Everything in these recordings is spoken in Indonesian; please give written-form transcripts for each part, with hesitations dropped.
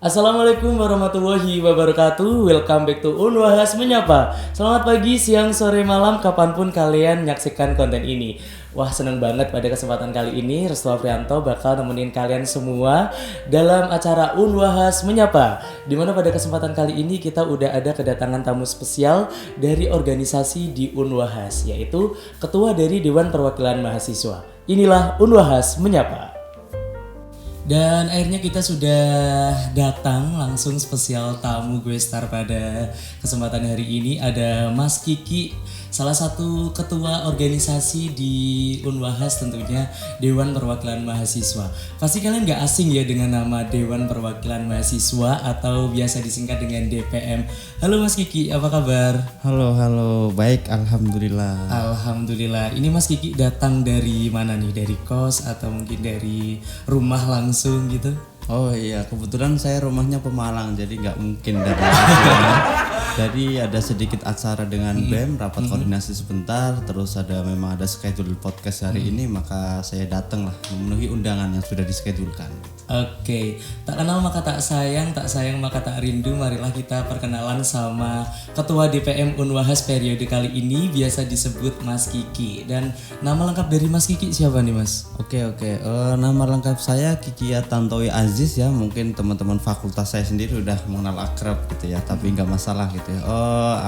Assalamualaikum warahmatullahi wabarakatuh. Welcome back to Unwahas Menyapa. Selamat pagi, siang, sore, malam, kapanpun kalian menyaksikan konten ini. Wah, seneng banget pada kesempatan kali ini Restu Afrianto bakal nemenin kalian semua dalam acara Unwahas Menyapa, dimana pada kesempatan kali ini kita udah ada kedatangan tamu spesial dari organisasi di Unwahas, yaitu Ketua dari Dewan Perwakilan Mahasiswa. Inilah Unwahas Menyapa. Dan akhirnya kita sudah datang langsung spesial tamu gue star pada kesempatan hari ini. Ada Mas Kiki, salah satu ketua organisasi di Unwahas, tentunya Dewan Perwakilan Mahasiswa. Pasti kalian gak asing ya dengan nama Dewan Perwakilan Mahasiswa atau biasa disingkat dengan DPM. Halo Mas Kiki, apa kabar? Halo, baik, alhamdulillah. Alhamdulillah. Ini Mas Kiki datang dari mana nih? Dari kos atau mungkin dari rumah langsung gitu? Oh iya, kebetulan saya rumahnya Pemalang, jadi nggak mungkin dari Jadi ada sedikit acara dengan BEM, rapat koordinasi sebentar, terus memang ada schedule podcast hari ini, maka saya datang lah memenuhi undangan yang sudah dischedulkan. Oke, tak kenal maka tak sayang maka tak rindu. Marilah kita perkenalan sama Ketua DPM Unwahas periode kali ini, biasa disebut Mas Kiki. Dan nama lengkap dari Mas Kiki siapa nih Mas? Oke. Nama lengkap saya Kiki Tantowi Aziz ya. Mungkin teman-teman fakultas saya sendiri udah mengenal akrab gitu ya, tapi nggak masalah gitu ya.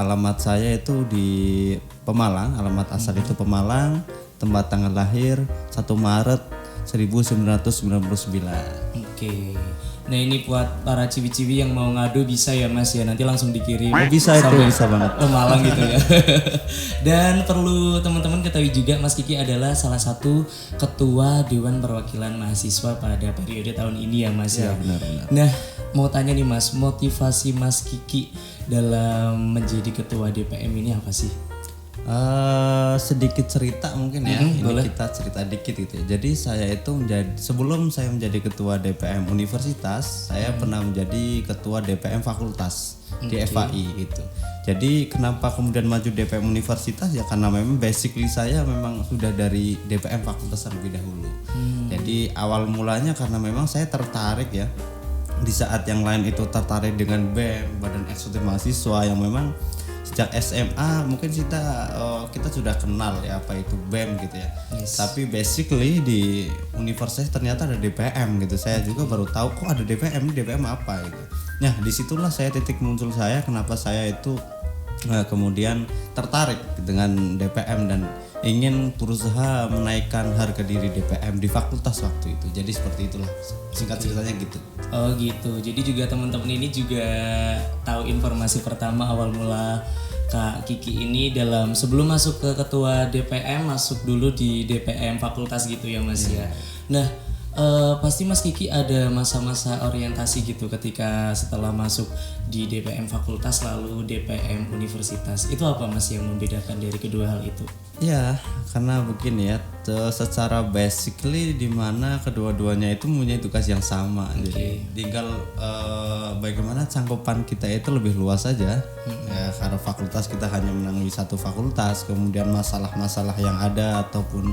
Alamat saya itu di Pemalang, alamat asal itu Pemalang, tempat tanggal lahir 1 Maret 1999. Oke. Nah ini buat para ciwi-ciwi yang mau ngadu bisa ya Mas ya, nanti langsung dikirim. Bisa itu, bisa banget. Pemalang gitu ya. Dan perlu teman-teman ketahui juga Mas Kiki adalah salah satu ketua Dewan Perwakilan Mahasiswa pada periode tahun ini ya Mas ya. Benar. Nah mau tanya nih Mas, motivasi Mas Kiki dalam menjadi ketua DPM ini apa sih? Sedikit cerita mungkin ya. Ini boleh. kita cerita dikit gitu ya. Jadi saya itu sebelum saya menjadi ketua DPM universitas, saya pernah menjadi ketua DPM fakultas di FAI gitu. Jadi kenapa kemudian maju DPM universitas ya, karena memang basically saya memang sudah dari DPM fakultas terlebih dahulu. Jadi awal mulanya karena memang saya tertarik ya. Di saat yang lain itu tertarik dengan BEM, Badan Eksekutif Mahasiswa, yang memang sejak SMA mungkin kita sudah kenal ya apa itu BEM gitu ya. Yes. Tapi basically di universitas ternyata ada DPM gitu. Saya juga baru tahu kok ada DPM apa gitu. Nah, disitulah saya titik muncul saya kenapa saya itu kemudian tertarik dengan DPM dan ingin berusaha menaikkan harga diri DPM di fakultas waktu itu. Jadi seperti itulah singkat ceritanya gitu. Oh gitu. Jadi juga teman-teman ini juga tahu informasi pertama awal mula Kak Kiki ini sebelum masuk ke ketua DPM, masuk dulu di DPM fakultas gitu ya Mas ya. Nah, pasti Mas Kiki ada masa-masa orientasi gitu ketika setelah masuk di DPM fakultas lalu DPM universitas. Itu apa Mas yang membedakan dari kedua hal itu? Ya, karena begini ya, secara basically di mana kedua-duanya itu mempunyai tugas yang sama. Jadi tinggal bagaimana cangkupan kita itu lebih luas saja. Ya, karena fakultas kita hanya menangani satu fakultas, kemudian masalah-masalah yang ada ataupun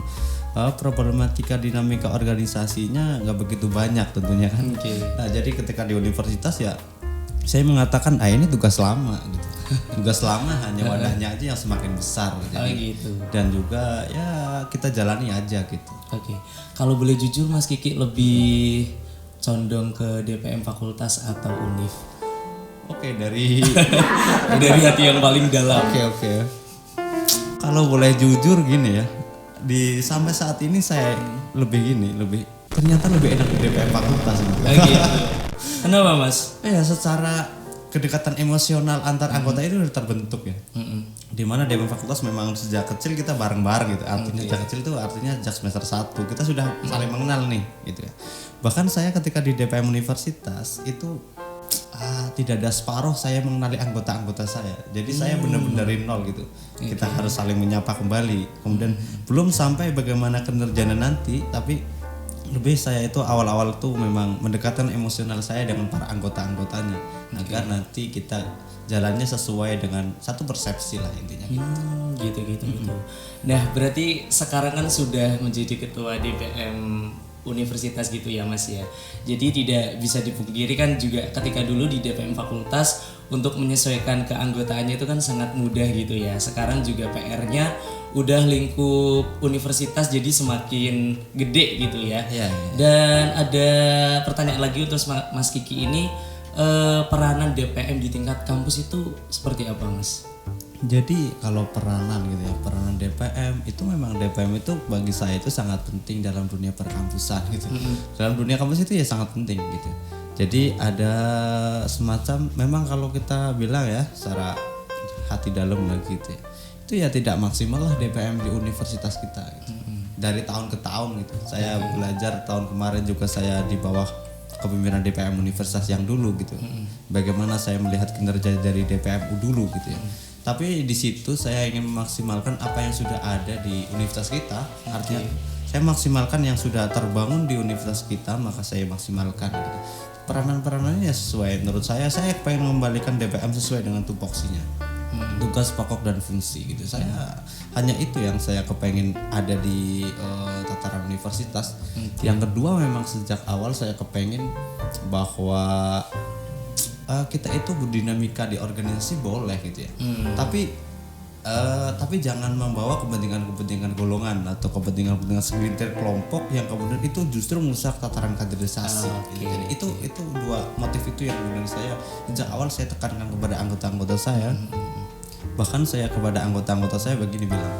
problematika dinamika organisasinya nggak begitu banyak tentunya kan. Nah, jadi ketika di universitas ya saya mengatakan ini tugas lama gitu. Tugas lama hanya wadahnya aja yang semakin besar gitu. Dan juga ya kita jalani aja gitu. Oke. Kalau boleh jujur Mas Kiki lebih condong ke DPM fakultas atau univ? Oke, dari dari hati yang paling dalam. Oke. Kalau boleh jujur gini ya. Sampai saat ini saya ternyata lebih enak di DPM fakultas gitu. Gitu. Kenapa Mas? Ya secara kedekatan emosional antar anggota itu udah terbentuk ya. Dimana DPM fakultas memang sejak kecil kita bareng-bareng gitu. Artinya sejak kecil itu artinya sejak semester 1 kita sudah saling mengenal nih gitu ya. Bahkan saya ketika di DPM universitas itu tidak ada separuh saya mengenali anggota-anggota saya. Jadi saya benar-benar dari nol gitu. Kita harus saling menyapa kembali. Kemudian belum sampai bagaimana kinerjanya nanti, tapi lebih saya itu awal-awal tuh memang mendekatkan emosional saya dengan para anggota-anggotanya agar nanti kita jalannya sesuai dengan satu persepsi lah intinya gitu. Nah berarti sekarang kan sudah menjadi ketua DPM universitas gitu ya Mas ya. Jadi tidak bisa dipungkiri kan juga ketika dulu di DPM fakultas untuk menyesuaikan keanggotaannya itu kan sangat mudah gitu ya. Sekarang juga PR-nya udah lingkup universitas jadi semakin gede gitu ya. Iya. Dan ada pertanyaan lagi untuk Mas Kiki ini, peranan DPM di tingkat kampus itu seperti apa Mas? Jadi kalau peranan gitu ya, peranan DPM itu memang DPM itu bagi saya itu sangat penting dalam dunia perkampusan gitu. Dalam dunia kampus itu ya sangat penting gitu. Jadi ada semacam memang kalau kita bilang ya secara hati dalam lagi gitu ya, itu ya tidak maksimal lah DPM di universitas kita gitu. Dari tahun ke tahun gitu. Saya belajar tahun kemarin juga saya di bawah kepemimpinan DPM universitas yang dulu gitu. Bagaimana saya melihat kinerja dari DPM dulu gitu ya. Tapi di situ saya ingin memaksimalkan apa yang sudah ada di universitas kita. Artinya saya maksimalkan yang sudah terbangun di universitas kita, maka saya maksimalkan gitu. Peranan-peranannya sesuai menurut saya pengen mengembalikan DPM sesuai dengan tupoksinya. Tugas pokok dan fungsi gitu. Saya hanya itu yang saya kepengen ada di tataran universitas. Yang kedua memang sejak awal saya kepengen bahwa kita itu berdinamika di organisasi boleh gitu ya. Tapi jangan membawa kepentingan golongan atau kepentingan segelintir kelompok yang kemudian itu justru merusak tataran kaderisasi. Gitu. Jadi itu dua motif itu yang kemudian saya sejak awal saya tekankan kepada anggota-anggota saya. Bahkan saya kepada anggota-anggota saya begini bilang,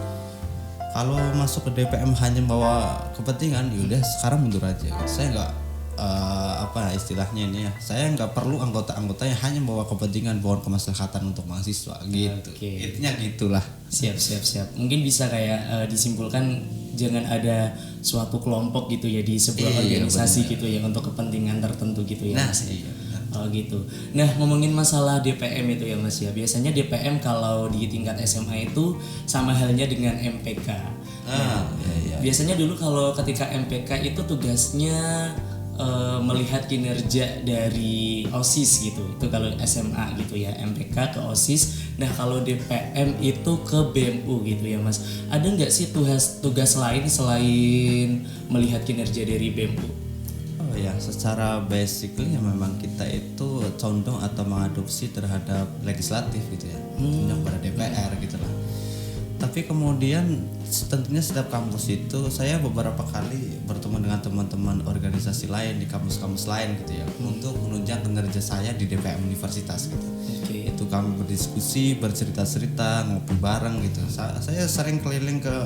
kalau masuk ke DPM hanya bawa kepentingan, yaudah sekarang mundur aja. Saya nggak istilahnya ini ya, saya nggak perlu anggota-anggota yang hanya bawa kepentingan, bawa kemaslahatan untuk mahasiswa gitu. Intinya gitulah. Siap. Mungkin bisa kayak disimpulkan jangan ada suatu kelompok gitu ya di sebuah organisasi gitu ya untuk kepentingan tertentu gitu ya. Nah, Oh gitu. Nah ngomongin masalah DPM itu ya Mas ya. Biasanya DPM kalau di tingkat SMA itu sama halnya dengan MPK. Biasanya dulu kalau ketika MPK itu tugasnya melihat kinerja dari OSIS gitu. Itu kalau SMA gitu ya, MPK ke OSIS. Nah kalau DPM itu ke BMU gitu ya Mas. Ada nggak sih tugas lain selain melihat kinerja dari BMU? Oh ya, secara basically ya memang kita itu condong atau mengadopsi terhadap legislatif gitu ya, condong pada DPR gitu lah. Tapi kemudian tentunya setiap kampus itu saya beberapa kali bertemu dengan teman-teman organisasi lain di kampus-kampus lain gitu ya, untuk menunjang kinerja saya di DPM universitas gitu. Itu kami berdiskusi, bercerita-cerita, ngopi bareng gitu. Saya sering keliling ke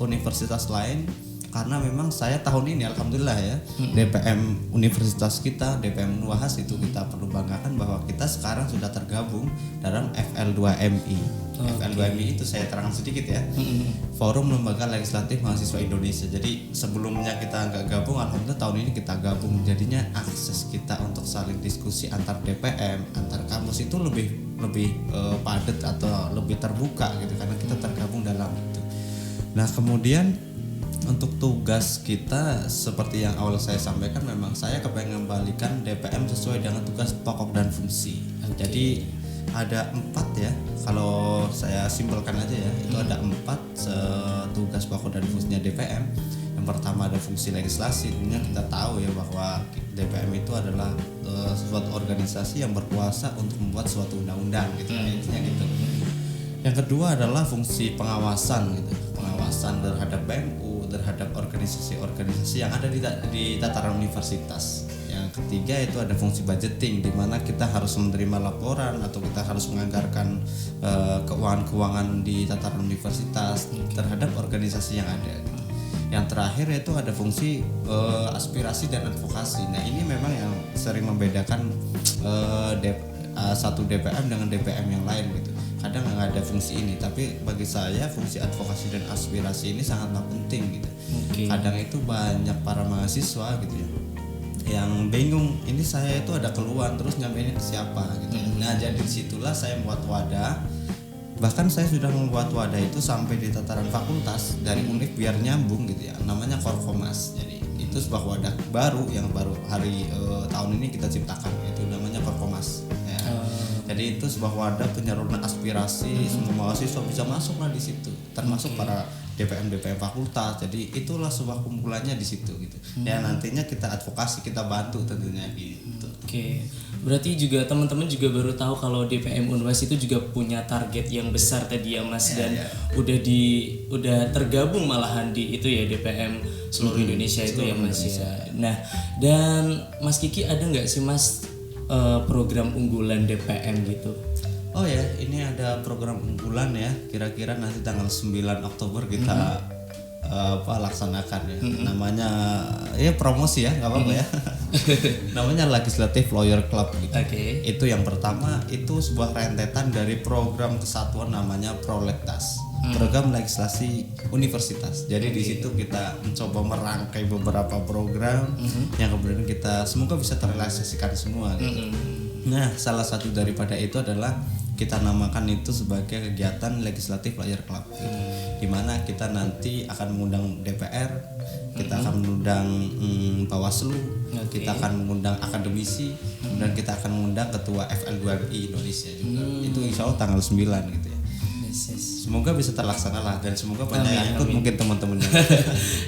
universitas lain. Karena memang saya tahun ini alhamdulillah ya DPM universitas kita, DPM Unwahas itu kita perlu banggakan bahwa kita sekarang sudah tergabung dalam FL2MI. FL2MI itu saya terangkan sedikit ya, Forum Lembaga Legislatif Mahasiswa Indonesia. Jadi sebelumnya kita nggak gabung, alhamdulillah tahun ini kita gabung. Jadinya akses kita untuk saling diskusi antar DPM, antar kampus itu lebih padat atau lebih terbuka gitu karena kita tergabung dalam itu. Nah kemudian untuk tugas kita seperti yang awal saya sampaikan, memang saya kepengen kembalikan DPM sesuai dengan tugas pokok dan fungsi. Jadi ada 4 ya, kalau saya simpelkan aja ya, itu ada 4 tugas pokok dan fungsinya DPM. Yang pertama ada fungsi legislasi. Tentunya kita tahu ya bahwa DPM itu adalah suatu organisasi yang berkuasa untuk membuat suatu undang-undang gitu, intinya gitu. Yang kedua adalah fungsi pengawasan gitu, pengawasan terhadap BMU, terhadap organisasi-organisasi yang ada di tataran universitas. Yang ketiga itu ada fungsi budgeting, di mana kita harus menerima laporan atau kita harus menganggarkan keuangan-keuangan di tataran universitas terhadap organisasi yang ada. Yang terakhir itu ada fungsi aspirasi dan advokasi. Nah ini memang yang sering membedakan satu DPM dengan DPM yang lain gitu. Kadang nggak ada fungsi ini, tapi bagi saya fungsi advokasi dan aspirasi ini sangatlah penting gitu. Kadang itu banyak para mahasiswa gitu ya yang bingung, ini saya itu ada keluhan terus nyampeinnya ke siapa gitu. Nah jadi disitulah saya membuat wadah. Bahkan saya sudah membuat wadah itu sampai di tataran fakultas dari UNIF biar nyambung gitu ya. Namanya Korkomas. Jadi itu sebuah wadah baru yang baru tahun ini kita ciptakan, itu namanya Korkomas. Ya. Jadi itu sebuah wadah penyaluran aspirasi, semua mahasiswa bisa masuk lah di situ, termasuk para DPM fakultas. Jadi itulah sebuah kumpulannya di situ gitu. Ya nantinya kita advokasi, kita bantu tentunya gitu. Oke, berarti juga teman-teman juga baru tahu kalau DPM Unwas itu juga punya target yang besar tadi ya Mas, dan udah tergabung malahan di itu ya DPM seluruh Indonesia itu ya Mas ya. Nah, dan Mas Kiki ada nggak sih Mas program unggulan DPM gitu? Oh ya, ini ada program unggulan ya. Kira-kira nanti tanggal 9 Oktober kita laksanakan ya. Namanya ya promosi ya, nggak apa-apa ya. Namanya Legislative Lawyer Club gitu. Itu yang pertama, itu sebuah rentetan dari program kesatuan namanya Prolegnas. Program legislasi universitas. Jadi di situ kita mencoba merangkai beberapa program yang kemudian kita semoga bisa terrealisasikan semua gitu. Nah, salah satu daripada itu adalah kita namakan itu sebagai kegiatan Legislative Lawyer Club gitu. Di mana kita nanti akan mengundang DPR, kita akan mengundang Bawaslu, kita akan mengundang akademisi, dan kita akan mengundang ketua FL2MI Indonesia juga. Itu insya Allah tanggal 9 gitu ya. Semoga bisa terlaksana lah, dan semoga banyak yang ikut mungkin teman-temannya.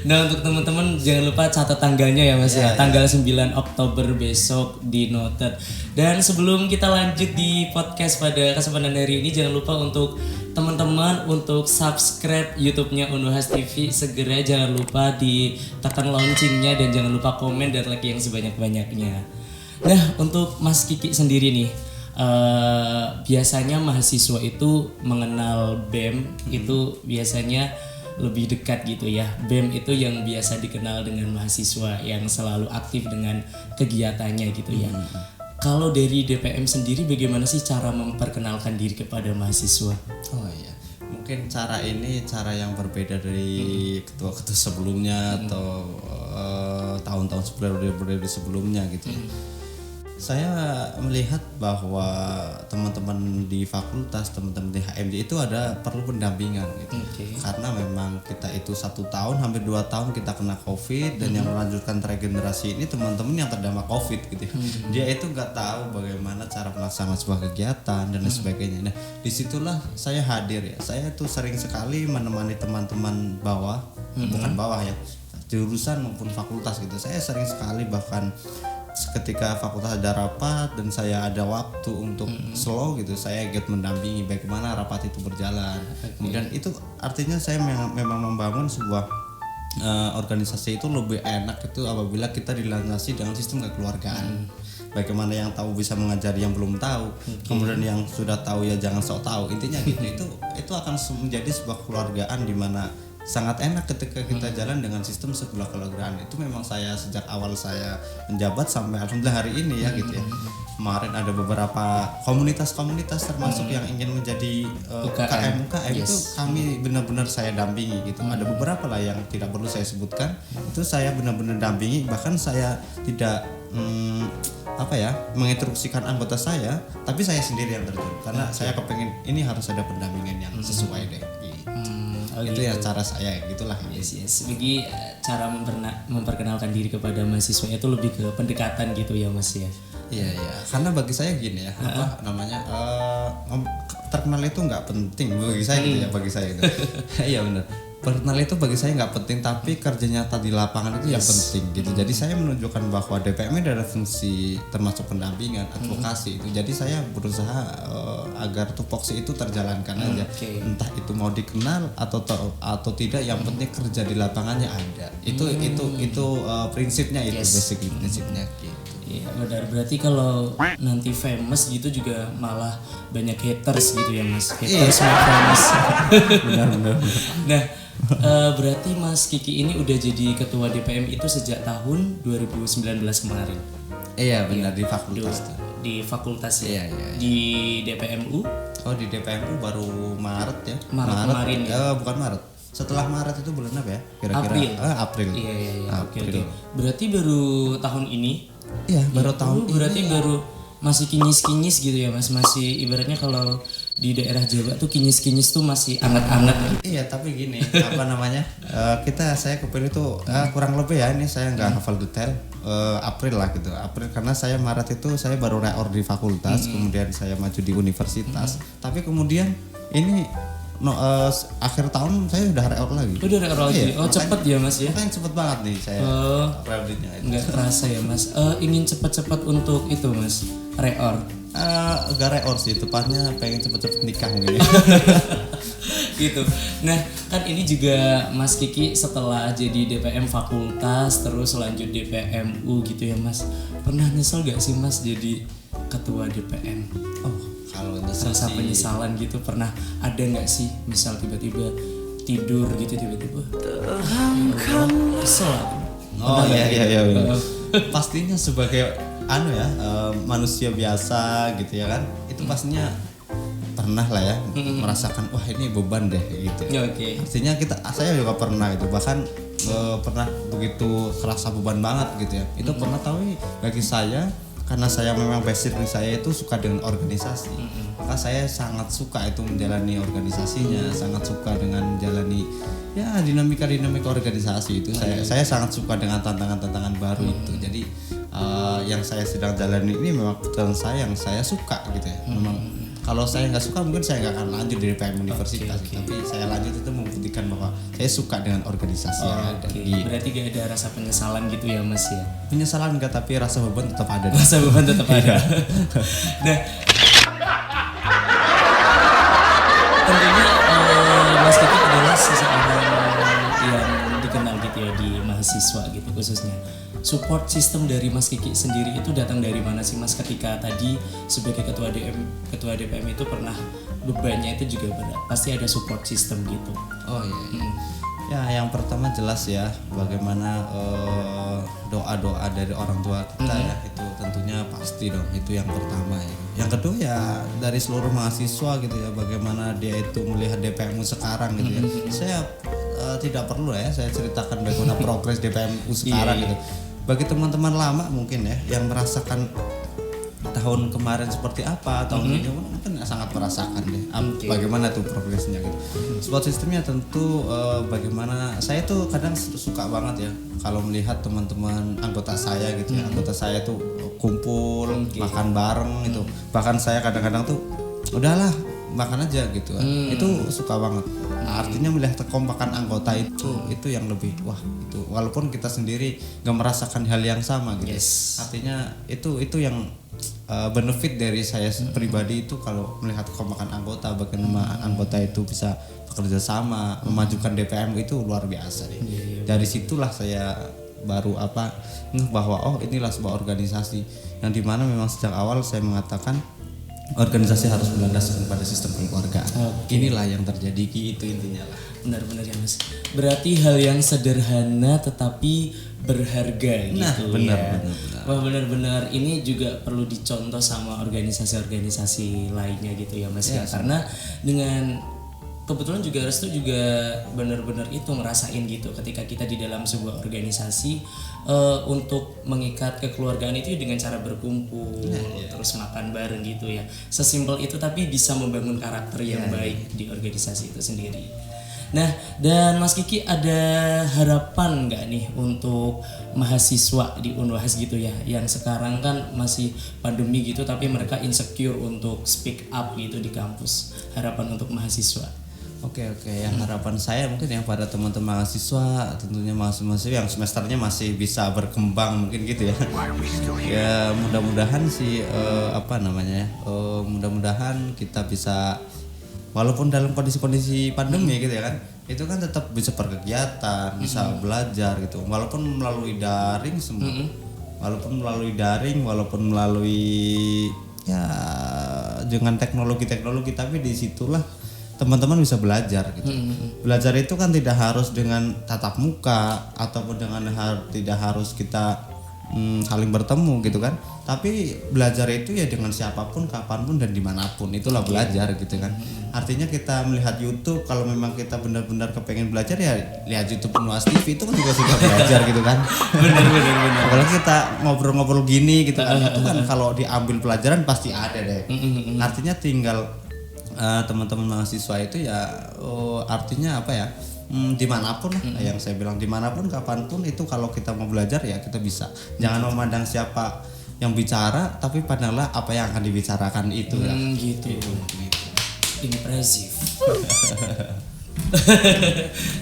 Nah, untuk teman-teman jangan lupa catat tanggalnya ya Mas ya. Tanggal 9 Oktober besok di noted. Dan sebelum kita lanjut di podcast pada kesempatan hari ini, jangan lupa untuk teman-teman untuk subscribe YouTube-nya Unwahas TV. Segera jangan lupa ditekan loncengnya dan jangan lupa komen dan like yang sebanyak-banyaknya. Nah, untuk Mas Kiki sendiri nih, biasanya mahasiswa itu mengenal BEM itu biasanya lebih dekat gitu ya. BEM itu yang biasa dikenal dengan mahasiswa yang selalu aktif dengan kegiatannya gitu ya. Kalau dari DPM sendiri bagaimana sih cara memperkenalkan diri kepada mahasiswa? Oh iya, mungkin cara ini cara yang berbeda dari ketua-ketua sebelumnya atau tahun-tahun sebelumnya gitu ya. Saya melihat bahwa teman-teman di fakultas, teman-teman di HMJ itu perlu pendampingan gitu. Karena memang kita itu 1 tahun, hampir 2 tahun kita kena COVID, dan yang melanjutkan regenerasi ini teman-teman yang terdampak COVID gitu. Dia itu nggak tahu bagaimana cara melaksanakan sebuah kegiatan dan lain sebagainya. Nah, disitulah saya hadir ya. Saya tuh sering sekali menemani teman-teman bawah, bukan bawah ya, jurusan maupun fakultas gitu. Saya sering sekali bahkan ketika fakultas ada rapat dan saya ada waktu untuk slow gitu, saya ikut mendampingi bagaimana rapat itu berjalan. Kemudian itu artinya saya memang membangun sebuah organisasi itu lebih enak itu apabila kita dilandasi dengan sistem kekeluargaan. Bagaimana yang tahu bisa mengajari yang belum tahu, kemudian yang sudah tahu ya jangan sok tahu. Intinya gitu. Itu akan menjadi sebuah keluargaan di mana sangat enak ketika kita jalan dengan sistem sebuah kekeluargaan. Itu memang saya sejak awal saya menjabat sampai alhamdulillah hari ini ya gitu ya. Kemarin ada beberapa komunitas-komunitas termasuk yang ingin menjadi UKM itu kami benar-benar saya dampingi gitu. Ada beberapa lah yang tidak perlu saya sebutkan, itu saya benar-benar dampingi, bahkan saya tidak menginstruksikan anggota saya, tapi saya sendiri yang terjun karena saya kepengen ini harus ada pendampingan yang sesuai deh gitu. Itu ya cara saya gitulah. Yes. Bagi cara memperkenalkan diri kepada mahasiswa itu lebih ke pendekatan gitu ya Mas ya. Iya. Karena bagi saya gini ya, terkenal itu nggak penting bagi saya gitu ya, bagi saya gitu. Iya benar. Terkenal itu bagi saya nggak penting, tapi kerja nyata di lapangan itu yang penting gitu. Jadi saya menunjukkan bahwa DPM ini ada fungsi termasuk pendampingan, advokasi itu. Jadi saya berusaha agar tupoksi itu terjalankan aja. Entah itu mau dikenal atau tidak, yang penting kerja di lapangannya ada. Itu prinsipnya itu, basic prinsipnya gitu. Iya benar, berarti kalau nanti famous gitu juga malah banyak haters gitu ya Mas. Haters famous. Benar. Nah, berarti Mas Kiki ini udah jadi ketua DPM itu sejak tahun 2019 kemarin. Iya benar, di fakultas. Di fakultas ya. Iya. Di DPMU? Oh, di DPMU baru Maret ya. Maret kemarin ya. Bukan Maret. Setelah Maret itu bulan apa ya? Kira-kira April. Iya. Oke. Berarti baru tahun ini. Iya, baru tahun ini. Berarti baru masih kinyis-kinyis gitu ya Mas, masih ibaratnya kalau di daerah Jawa tuh kinyis-kinyis tuh masih anget-anget gitu. Iya, tapi gini, saya kepilih tuh kurang lebih ya, ini saya nggak hafal detail, April lah gitu. April karena saya Maret itu saya baru reor di fakultas, kemudian saya maju di universitas. Tapi kemudian ini akhir tahun saya udah reor lagi. Udah reor lagi. Iya, Oh cepet ya mas ya. Makanya cepet banget nih saya reornya itu. Nggak terasa ya mas. Ingin cepat-cepat untuk itu mas reor. Gak reor sih, tepatnya pengen cepet-cepet nikah mungkin. Gitu. Nah kan ini juga Mas Kiki setelah jadi DPM fakultas terus lanjut DPMU gitu ya mas. Pernah nyesel gak sih mas jadi ketua DPM? Oh kalau nyesel Rasa sih, penyesalan gitu pernah ada nggak sih? Misal tiba-tiba tidur gitu tiba-tiba kesel aku. oh iya. Pastinya sebagai manusia biasa gitu ya kan, itu pastinya pernah lah ya merasakan wah ini beban deh gitu. Oke. Artinya saya juga pernah itu, bahkan pernah begitu kerasa beban banget gitu ya. Itu pernah, tapi bagi saya karena saya memang basic saya itu suka dengan organisasi, maka saya sangat suka itu menjalani organisasinya, sangat suka dengan menjalani ya dinamika organisasi itu. Saya sangat suka dengan tantangan baru itu. Jadi yang saya sedang jalani ini memang kebetulan yang saya suka gitu ya. Memang kalau saya nggak suka mungkin saya nggak akan lanjut di PM Universitas. Tapi saya lanjut itu membuktikan bahwa saya suka dengan organisasi yang ada. Gitu. Berarti gak ada rasa penyesalan gitu ya mas ya? Penyesalan enggak, tapi rasa beban tetap ada. Rasa beban tetap ada. Nah tentunya Mas Kiki adalah seseorang yang dikenal gitu ya di mahasiswa gitu khususnya. Support system dari Mas Kiki sendiri itu datang dari mana sih mas? Ketika tadi sebagai ketua DPM itu pernah bebannya itu juga berat, pasti ada support system gitu. Oh iya. Ya yang pertama jelas ya bagaimana doa-doa dari orang tua kita ya, itu tentunya pasti dong, itu yang pertama ya. Yang kedua ya dari seluruh mahasiswa gitu ya, bagaimana dia itu melihat DPMU sekarang gitu ya. Saya tidak perlu ya saya ceritakan bagaimana progres DPMU sekarang gitu. Bagi teman-teman lama mungkin ya yang merasakan tahun kemarin seperti apa, tahun ini mungkin sangat merasakan deh bagaimana tuh progresnya gitu. Support sistemnya tentu bagaimana saya tuh kadang suka banget ya kalau melihat teman-teman anggota saya gitu ya, anggota saya tuh kumpul makan bareng gitu. Bahkan saya kadang-kadang tuh udahlah makan aja gitu kan. Itu suka banget. Nah, artinya melihat kekompakan anggota itu yang lebih wah itu walaupun kita sendiri gak merasakan hal yang sama gitu. Artinya itu yang benefit dari saya pribadi itu kalau melihat kekompakan anggota, bagaimana anggota itu bisa bekerja sama memajukan DPM itu luar biasa deh. Dari situlah saya baru bahwa oh inilah sebuah organisasi yang dimana memang sejak awal saya mengatakan organisasi harus berlandaskan pada sistem kekeluargaan. Inilah yang terjadi gitu intinya lah. Benar-benar ya mas. Berarti hal yang sederhana tetapi berharga gitu benar, ya. Benar. Wah benar-benar ini juga perlu dicontoh sama organisasi-organisasi lainnya gitu ya mas ya. Karena dengan kebetulan juga Restu juga benar-benar itu ngerasain gitu ketika kita di dalam sebuah organisasi untuk mengikat kekeluargaan itu dengan cara berkumpul terus makan bareng gitu ya. Sesimpel itu tapi bisa membangun karakter yang baik di organisasi itu sendiri. Nah dan Mas Kiki ada harapan nggak nih untuk mahasiswa di Unwahas gitu ya yang sekarang kan masih pandemi gitu tapi mereka insecure untuk speak up gitu di kampus, harapan untuk mahasiswa? Oke, yang harapan saya mungkin yang pada teman-teman mahasiswa, tentunya mahasiswa yang semesternya masih bisa berkembang mungkin gitu ya. Ya mudah-mudahan sih mudah-mudahan kita bisa walaupun dalam kondisi-kondisi pandemi gitu ya kan, itu kan tetap bisa berkegiatan, bisa belajar gitu. Walaupun melalui daring semua. Walaupun melalui ya dengan teknologi tapi disitulah teman-teman bisa belajar gitu. Belajar itu kan tidak harus dengan tatap muka ataupun tidak harus kita saling bertemu gitu kan. Tapi belajar itu ya dengan siapapun, kapanpun dan dimanapun, itulah belajar gitu kan. Artinya kita melihat YouTube, kalau memang kita benar-benar kepengen belajar ya lihat YouTube Unwahas TV, itu kan juga sudah belajar gitu kan. Benar. Apalagi kita ngobrol-ngobrol gini gitu kan, itu kan kalau diambil pelajaran pasti ada deh. Artinya tinggal teman-teman mahasiswa itu ya artinya apa ya, dimanapun lah yang saya bilang, dimanapun kapanpun itu kalau kita mau belajar ya kita bisa. Jangan memandang siapa yang bicara tapi pandanglah apa yang akan dibicarakan itu ya. Gitu. impresif.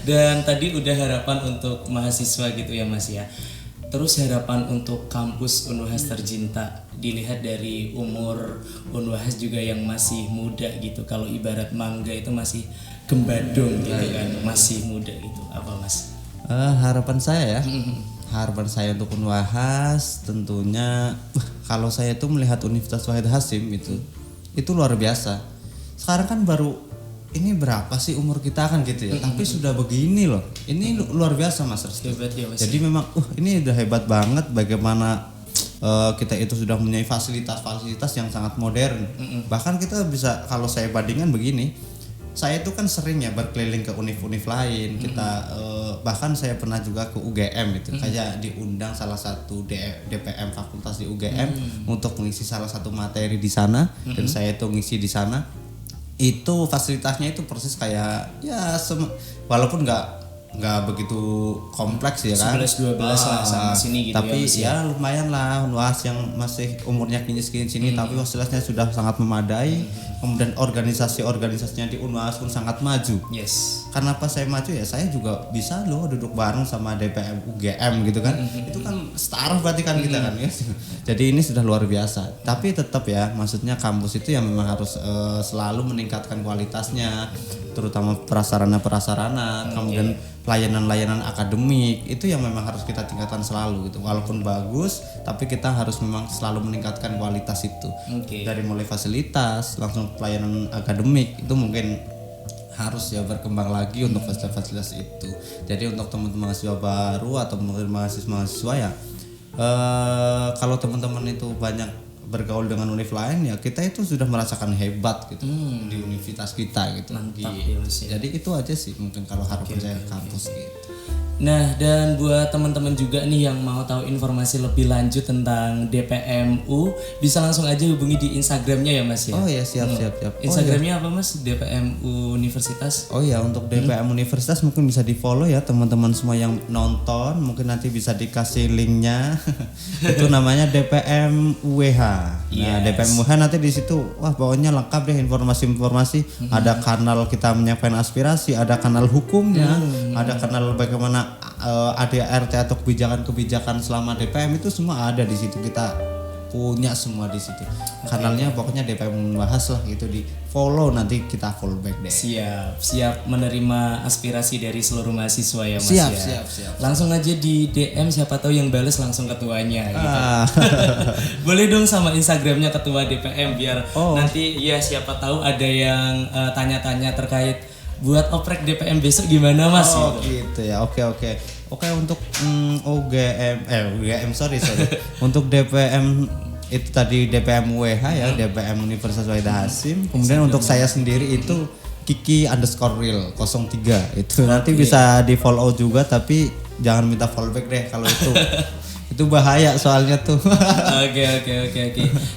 Dan tadi udah harapan untuk mahasiswa gitu ya Mas ya. Terus harapan untuk kampus Unwahas tercinta, dilihat dari umur Unwahas juga yang masih muda gitu. Kalau ibarat mangga itu masih gembadung gitu kan, masih muda gitu. Apa Mas? Harapan saya ya. Harapan saya untuk Unwahas tentunya kalau saya tuh melihat Universitas Wahid Hasyim itu luar biasa. Sekarang kan baru ini berapa sih umur kita kan gitu ya. Tapi sudah begini loh. Ini luar biasa Mas Restu. Hebat ya Mas. Jadi memang ini udah hebat banget bagaimana kita itu sudah mempunyai fasilitas-fasilitas yang sangat modern. Bahkan kita bisa, kalau saya bandingkan begini, saya itu kan sering ya berkeliling ke univ-univ lain. Kita bahkan saya pernah juga ke UGM itu, kayak diundang salah satu DPM fakultas di UGM untuk mengisi salah satu materi di sana, dan saya itu ngisi di sana. Itu fasilitasnya itu persis kayak ya walaupun nggak begitu kompleks ya kan, 11-12 lah sama sini gitu tapi ya, ya lumayan lah Unwahas yang masih umurnya sini tapi fasilitasnya sudah sangat memadai. Kemudian organisasinya di Unwahas pun sangat maju. Yes. Kenapa saya maju ya, saya juga bisa loh duduk bareng sama DPM UGM gitu kan. Itu kan setara berarti kan kita kan ya. Jadi ini sudah luar biasa. Tapi tetap ya, maksudnya kampus itu yang memang harus selalu meningkatkan kualitasnya, terutama prasarana, kemudian layanan-layanan akademik itu yang memang harus kita tingkatkan selalu gitu. Walaupun bagus, tapi kita harus memang selalu meningkatkan kualitas itu. Dari mulai fasilitas langsung pelayanan akademik itu mungkin harus ya berkembang lagi untuk fasilitas itu. Jadi untuk teman-teman mahasiswa baru atau mungkin mahasiswa ya, kalau teman-teman itu banyak bergaul dengan univ lain ya, kita itu sudah merasakan hebat gitu di universitas kita gitu. Mantap ya Mas ya. Jadi itu aja sih mungkin kalau harapan saya kampus gitu. Nah, dan buat teman-teman juga nih yang mau tahu informasi lebih lanjut tentang DPMU, bisa langsung aja hubungi di Instagramnya ya Mas ya. Oh ya, siap. Instagramnya apa Mas? DPMU Universitas. Oh ya, untuk DPM Universitas mungkin bisa di follow ya teman-teman semua yang nonton, mungkin nanti bisa dikasih linknya. Itu namanya DPM UWH. Nah, DPM UWH nanti di situ wah pokoknya lengkap deh informasi-informasi. Ada kanal kita menyampaikan aspirasi, ada kanal hukumnya, ada kanal bagaimana ADART atau kebijakan-kebijakan selama DPM itu semua ada di situ, kita punya semua di situ. Kanalnya pokoknya DPM Unwahas lah, itu di follow, nanti kita follow back deh. Siap menerima aspirasi dari seluruh mahasiswa ya Mas. Siap. Langsung aja di DM, siapa tahu yang bales langsung ketuanya gitu. Boleh dong sama Instagramnya ketua DPM biar nanti ya siapa tahu ada yang tanya-tanya terkait buat oprek DPM besok gimana Mas? Gitu ya. Oke. Untuk UGM sorry. Untuk DPM itu tadi DPM UWH ya, DPM Universitas Wahid Hasyim. Kemudian untuk saya sendiri itu Kiki_real 03 itu nanti bisa di follow juga, tapi jangan minta follow back deh kalau itu. Itu bahaya soalnya tuh. Oke.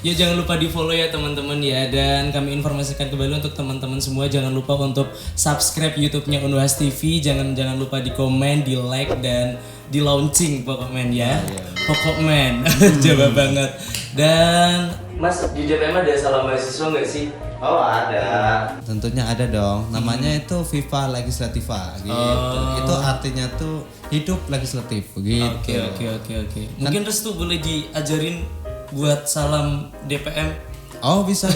Ya jangan lupa di follow ya teman-teman ya, dan kami informasikan kembali untuk teman-teman semua, jangan lupa untuk subscribe YouTube-nya Unwahas TV, jangan lupa di komen, di like dan di launching pokoknya ya. Pokoknya coba banget. Dan Mas di DPM ada salam mahasiswa nggak sih? Oh ada. Tentunya ada dong. Namanya itu Viva Legislativa gitu. Itu artinya tuh hidup legislatif gitu. Oke. Mungkin Restu boleh diajarin buat salam DPM. Oh bisa.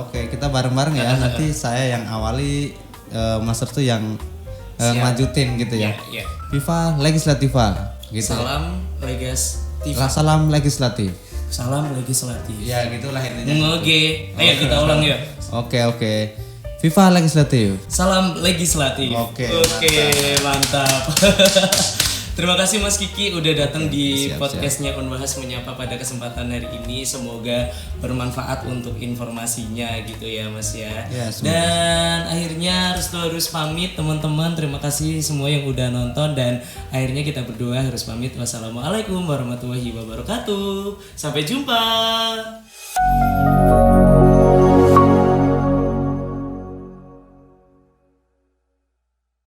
Oke, kita bareng-bareng ya. Nanti saya yang awali, Mas Restu yang lanjutin gitu ya. Iya. Viva Legislativa gitu. Salam Legislativa. Salam legislatif. Salam legislatif. Ya gitulah intinya. Oke. Ayo kita ulang ya. Oke. Viva Legislatif. Salam legislatif. Oke, mantap. Terima kasih Mas Kiki udah datang di podcastnya Unwahas Menyapa pada kesempatan hari ini. Semoga bermanfaat untuk informasinya gitu ya Mas ya. Dan akhirnya Restu harus pamit teman-teman. Terima kasih semua yang udah nonton, dan akhirnya kita berdua harus pamit. Wassalamualaikum warahmatullahi wabarakatuh. Sampai jumpa.